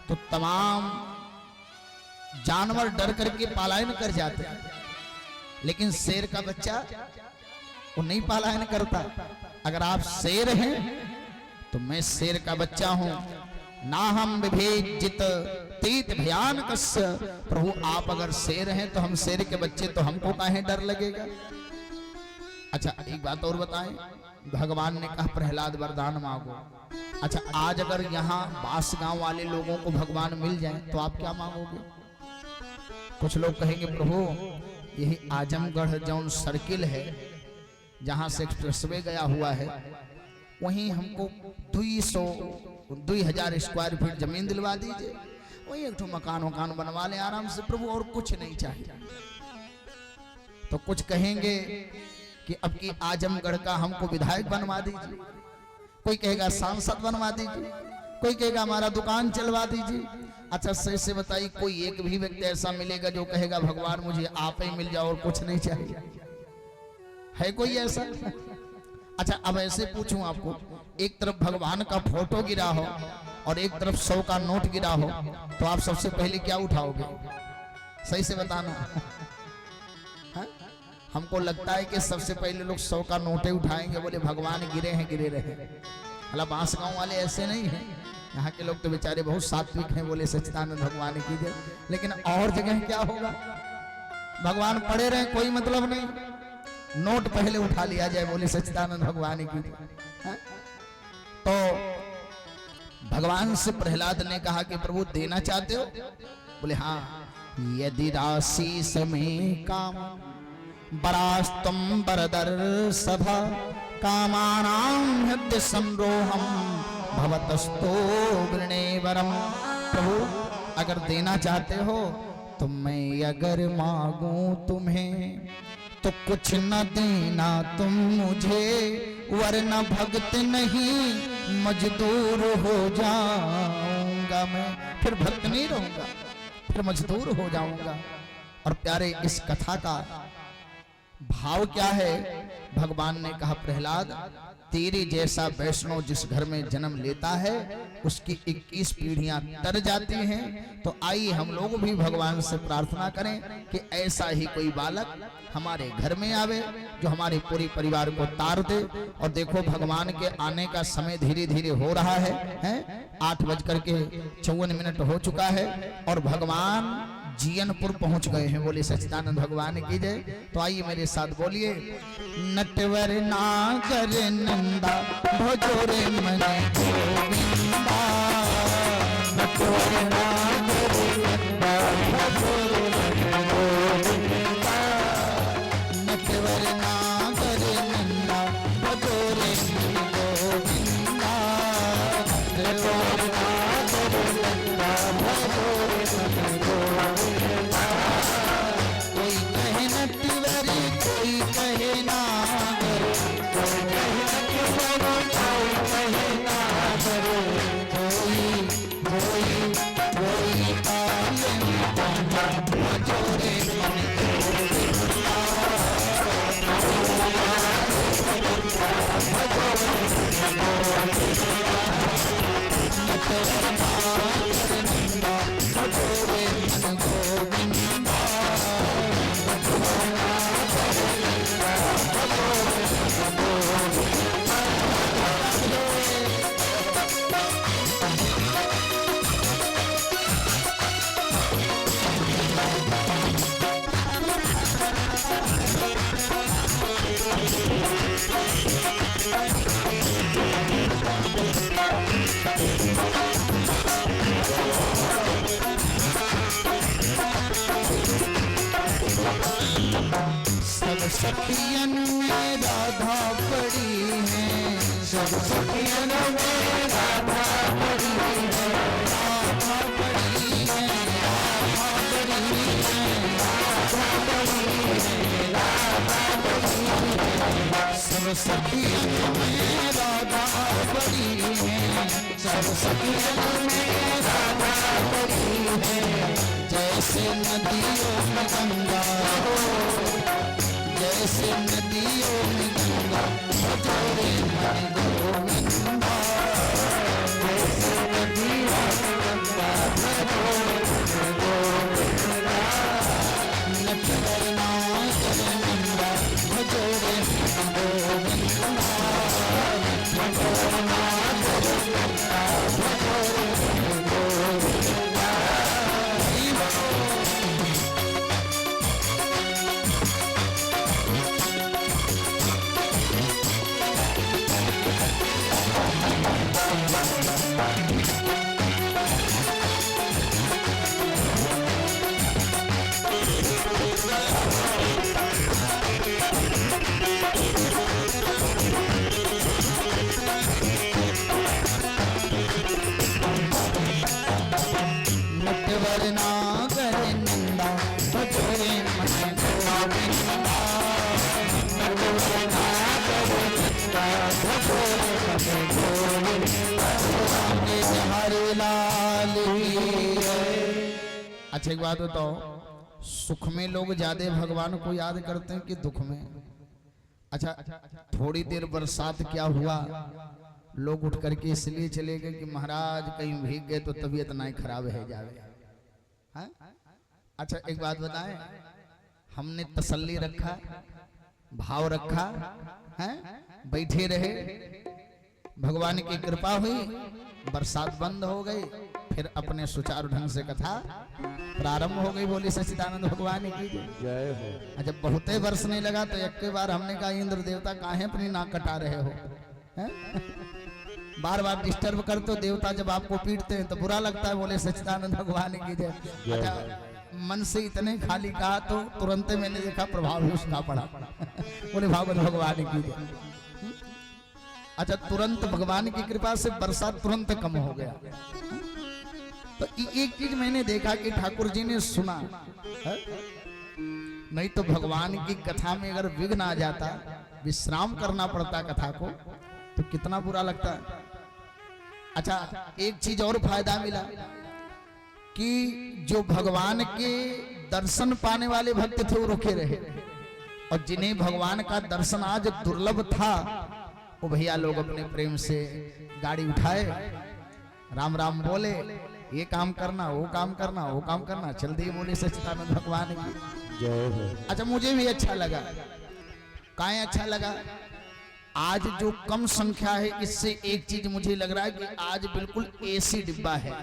तो तमाम जानवर डर करके पलायन कर जाते हैं, लेकिन शेर का बच्चा वो नहीं पलायन करता। अगर आप शेर हैं तो मैं शेर का बच्चा हूं। ना हम विभेजित तीत भयानक, प्रभु आप अगर शेर हैं तो हम शेर के बच्चे, तो हमको काहे डर लगेगा। अच्छा एक बात और बताएं, भगवान ने कहा प्रहलाद वरदान मांगो। अच्छा आज अगर यहाँ बास गांव वाले लोगों को भगवान मिल जाए तो आप क्या मांगोगे? कुछ लोग कहेंगे प्रभु यही आजमगढ़ जौन सर्किल है जहां से एक्सप्रेसवे गया हुआ है, वहीं हमको 2000 स्क्वायर फीट जमीन दिलवा दीजिए, वही एक मकान बनवा ले आराम से प्रभु, और कुछ नहीं चाहिए। तो कुछ कहेंगे कि अब की आजमगढ़ का हमको विधायक बनवा दीजिए, कोई कहेगा सांसद बनवा दीजिए, कोई कहेगा हमारा दुकान चलवा दीजिए। अच्छा सही से बताइए कोई एक भी व्यक्ति ऐसा मिलेगा जो कहेगा भगवान मुझे आप ही मिल जाओ और कुछ नहीं चाहिए? है कोई ऐसा? अच्छा अब ऐसे पूछूं आपको, एक तरफ भगवान का फोटो गिरा हो और एक तरफ 100 का नोट गिरा हो, तो आप सबसे पहले क्या उठाओगे? सही से बताना। हा? हमको लगता है कि सबसे पहले लोग 100 का नोटे उठाएंगे, बोले भगवान गिरे हैं गिरे रहे। मतलब बांस गांव वाले ऐसे नहीं हैं, यहाँ के लोग तो बेचारे बहुत सात्विक हैं, बोले सच्चिदानंद भगवान की जय। लेकिन और जगह क्या होगा, भगवान पड़े रहे कोई मतलब नहीं, नोट पहले उठा लिया जाए, बोले सच्चिदानंद भगवान की जय। तो भगवान से प्रहलाद ने कहा कि प्रभु देना चाहते हो? बोले हाँ, यदि राशि समय काम बरास्तम बरदर सभा कामानां हृदय संरोहम भवतस्तो वृणे वरम। प्रभु अगर देना चाहते हो तो मैं अगर मांगूं तुम्हें तो कुछ न देना तुम मुझे, वरना भक्त नहीं मजदूर हो जाऊंगा मैं। फिर भक्त नहीं रहूंगा, फिर मजदूर हो जाऊंगा। और प्यारे इस कथा का भाव क्या है? भगवान ने कहा प्रहलाद तेरे जैसा वैष्णव जिस घर में जन्म लेता है उसकी 21 पीढ़ियां तर जाती हैं। तो आइए हम लोग भी भगवान से प्रार्थना करें कि ऐसा ही कोई बालक हमारे घर में आवे जो हमारे पूरे परिवार को तार दे। और देखो भगवान के आने का समय धीरे धीरे हो रहा है, 8:54 हो चुका है और भगवान जियनपुर पहुंच गए हैं। बोले सच्चिदानंद भगवान की जय। तो आइए मेरे साथ बोलिए, नटवर नागर नंदा भजोरे मन गोविंदा, नटवर नागर नंदा भजोरे मन गोविंदा, नटवर नागर नंदा भजोरे मन गोविंदा, नटवर नागर नंदा भजोरे मन गोविंदा। कोई कहे नटवर कोई कहे नागर, कोई कहे नटवर कोई कहे नागर, कोई कोई कोई काले भजोरे मन गोविंदा, नटवर नागर नंदा भजोरे मन गोविंदा, सब सखियन में राधा पड़ी है, सब सखियन में राधा पड़ी है, राधा पड़ी है, राधा पड़ी है, राधा पड़ी है, राधा पड़ी है। सब सखियन में राधा पड़ी है, सब सखियन में राधा पड़ी है। जैसे नदियों में गंगा हो, जैसे नदियों में गंगा भजोरे मन गोविंदा, जैसे नदियों में गंगा अच्छा एक बात बताओ, सुख में लोग ज्यादा भगवान को याद करते हैं कि दुख में? अच्छा थोड़ी देर बरसात क्या हुआ, लोग उठ करके इसलिए चले गए कि महाराज कहीं भीग गए तो तबीयत ना खराब है जावे। हाँ? अच्छा एक बात बताएं, हमने तसल्ली रखा, भाव रखा है, बैठे रहे, भगवान की कृपा हुई, बरसात बंद हो गई, फिर अपने सुचारू ढंग से कथा प्रारंभ हो गई। बोली सच्चिदानंद भगवान की जय हो। जब बहुते बरसने लगा तो एक के बार हमने कहा इंद्र देवता काहे अपनी नाक कटा रहे हो, बार बार डिस्टर्ब कर, तो देवता जब आपको पीटते हैं तो बुरा लगता है। बोले सच्चिदानंद भगवान की जय। अच्छा मन से इतने खाली कहा तो तुरंत मैंने देखा प्रभाव भी उसका पड़ा। बोले भागवत भगवान की जय। अच्छा तुरंत भगवान की कृपा से बरसात तुरंत कम हो गया। तो एक चीज मैंने देखा कि ठाकुर जी ने सुना है? नहीं तो भगवान की कथा में अगर विघ्न आ जाता, विश्राम करना पड़ता कथा को, तो कितना बुरा लगता। अच्छा एक चीज और फायदा मिला कि जो भगवान के दर्शन पाने वाले भक्त थे वो रुके रहे, और जिन्हें भगवान का दर्शन आज दुर्लभ था वो भैया लोग अपने प्रेम से गाड़ी उठाए, राम राम बोले, ये काम करना, वो काम करना, वो काम करना, चल दिए। बोले सच्चिदानंद भगवान की जय हो। अच्छा मुझे भी अच्छा लगा। काहे अच्छा लगा? आज जो कम संख्या है, इससे एक चीज मुझे लग रहा है कि आज बिल्कुल एसी डिब्बा है,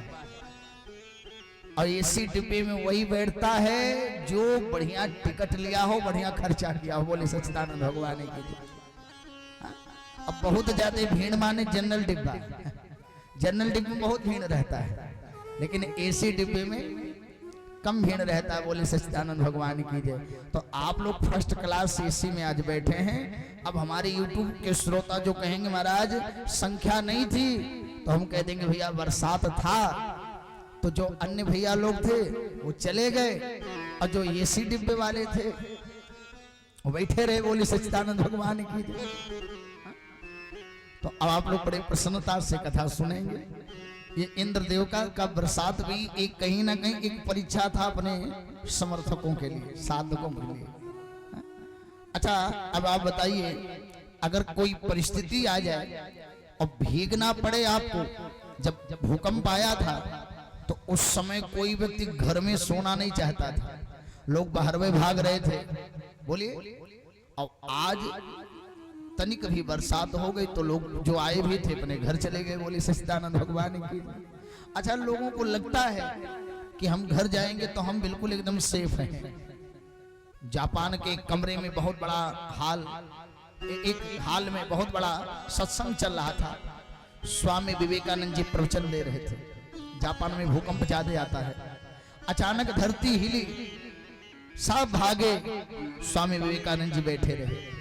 और एसी डिब्बे में वही बैठता है जो बढ़िया टिकट लिया हो, बढ़िया खर्चा किया हो। बोले सच्चिदानंद भगवान की। अब बहुत ज्यादा भीड़ माने जनरल डिब्बा, जनरल डिब्बे में बहुत भीड़ रहता है, लेकिन एसी डिब्बे में कम भीड़ रहता है। बोले सच्चिदानंद भगवान की जय। तो आप लोग फर्स्ट क्लास एसी में आज बैठे हैं। अब हमारे यूट्यूब के श्रोता जो कहेंगे महाराज संख्या नहीं थी, तो हम कह देंगे भैया बरसात था, तो जो अन्य भैया लोग थे वो चले गए, और जो एसी डिब्बे वाले थे वो बैठे रहे। बोले सच्चिदानंद भगवान की जय। तो अब आप लोग बड़े प्रसन्नता से कथा सुनेंगे। ये इंद्रदेव का बरसात भी एक कहीं ना कहीं एक परीक्षा था अपने समर्थकों के लिए, साधकों के लिए। अच्छा अब आप बताइए, अगर कोई परिस्थिति आ जाए और भीगना पड़े आपको, जब भूकंप आया था तो उस समय कोई व्यक्ति घर में सोना नहीं चाहता था, लोग बाहर में भाग रहे थे। बोलिए, और आज तनिक भी बरसात हो गई तो लोग जो आए भी थे अपने घर चले गए। बोले सच्चिदानंद भगवान की। अच्छा लोगों को लगता है कि हम घर जाएंगे तो हम बिल्कुल एकदम सेफ हैं। जापान के एक कमरे में बहुत बड़ा हाल, एक हाल में बहुत बड़ा सत्संग चल रहा था। स्वामी विवेकानंद जी प्रवचन दे रहे थे। जापान में भूकंप ज्यादा आता है। अचानक धरती हिली, सब भागे, स्वामी विवेकानंद जी बैठे रहे।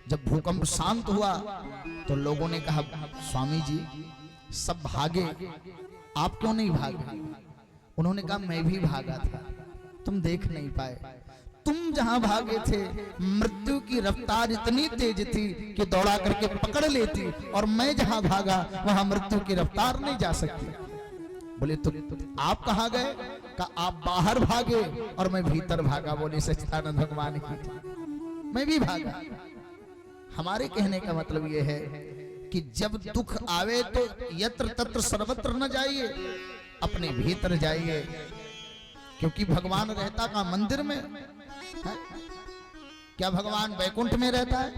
जब भूकंप शांत हुआ तो लोगों ने कहा स्वामी जी सब भागे, आप क्यों नहीं भागे? उन्होंने कहा मैं भी भागा था, तुम देख नहीं पाए। तुम जहां भागे थे मृत्यु की रफ्तार इतनी तेज थी कि दौड़ा करके पकड़ लेती, और मैं जहां भागा वहां मृत्यु की रफ्तार नहीं जा सकती। बोले तो आप कहां गए? का आप बाहर भागे और मैं भीतर भागा। बोले सच्चिदानंद भगवान की, मैं भी भागा। हमारे कहने का मतलब यह है कि जब दुख आवे तो यत्र तत्र सर्वत्र न जाइए, अपने भीतर जाइए, क्योंकि भगवान रहता का मंदिर में है? क्या भगवान वैकुंठ में रहता है?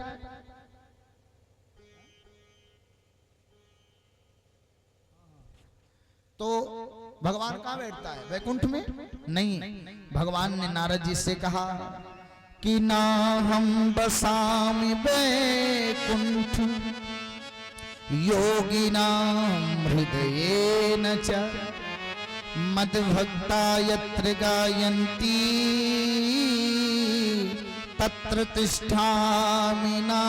तो भगवान कहाँ बैठता है? वैकुंठ में नहीं। भगवान ने नारद जी से कहा कि ना हम बसामि वैकुंठ योगिनां हृदयेन च मद्भक्ता यत्र गायन्ति तत्र तिष्ठामि ना।